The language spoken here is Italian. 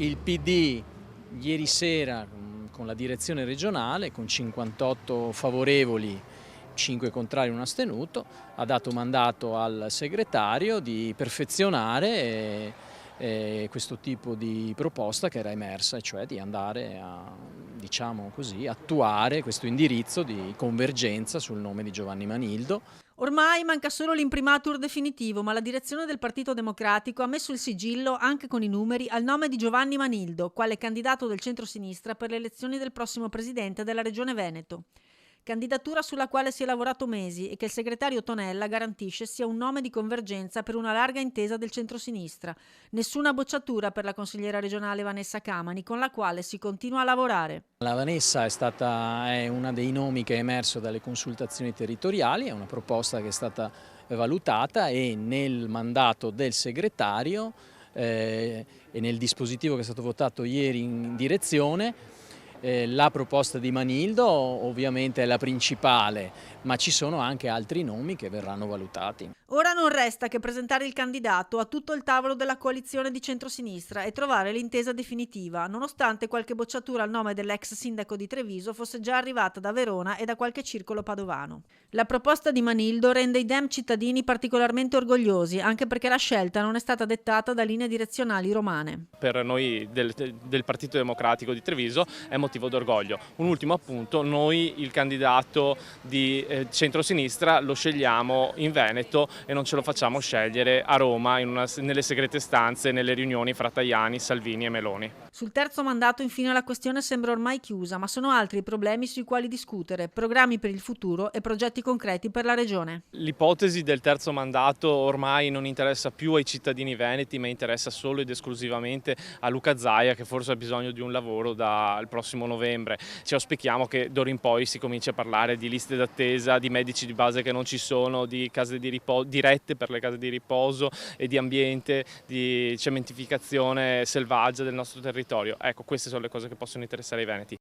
Il PD ieri sera con la direzione regionale, con 58 favorevoli, 5 contrari e 1 astenuto, ha dato mandato al segretario di perfezionare questo tipo di proposta che era emersa, cioè di andare a, diciamo così, attuare questo indirizzo di convergenza sul nome di Giovanni Manildo. Ormai manca solo l'imprimatur definitivo, ma la direzione del Partito Democratico ha messo il sigillo, anche con i numeri, al nome di Giovanni Manildo, quale candidato del centro-sinistra per le elezioni del prossimo presidente della Regione Veneto. Candidatura sulla quale si è lavorato mesi e che il segretario Tonella garantisce sia un nome di convergenza per una larga intesa del centro-sinistra. Nessuna bocciatura per la consigliera regionale Vanessa Camani, con la quale si continua a lavorare. La Vanessa è uno dei nomi che è emerso dalle consultazioni territoriali, è una proposta che è stata valutata e nel mandato del segretario e nel dispositivo che è stato votato ieri in direzione la proposta di Manildo ovviamente è la principale, ma ci sono anche altri nomi che verranno valutati. Ora non resta che presentare il candidato a tutto il tavolo della coalizione di centrosinistra e trovare l'intesa definitiva, nonostante qualche bocciatura al nome dell'ex sindaco di Treviso fosse già arrivata da Verona e da qualche circolo padovano. La proposta di Manildo rende i Dem cittadini particolarmente orgogliosi, anche perché la scelta non è stata dettata da linee direzionali romane. Per noi del Partito Democratico di Treviso è motivo d'orgoglio. Un ultimo appunto, noi il candidato di centrosinistra lo scegliamo in Veneto e non ce lo facciamo scegliere a Roma nelle segrete stanze, nelle riunioni fra Tajani, Salvini e Meloni. Sul terzo mandato infine la questione sembra ormai chiusa, ma sono altri i problemi sui quali discutere, programmi per il futuro e progetti concreti per la regione. L'ipotesi del terzo mandato ormai non interessa più ai cittadini veneti, ma interessa solo ed esclusivamente a Luca Zaia, che forse ha bisogno di un lavoro dal prossimo novembre. Ci auspichiamo che d'ora in poi si cominci a parlare di liste d'attesa, di medici di base che non ci sono, di case di riposo, dirette per le case di riposo e di ambiente, di cementificazione selvaggia del nostro territorio. Ecco, queste sono le cose che possono interessare i veneti.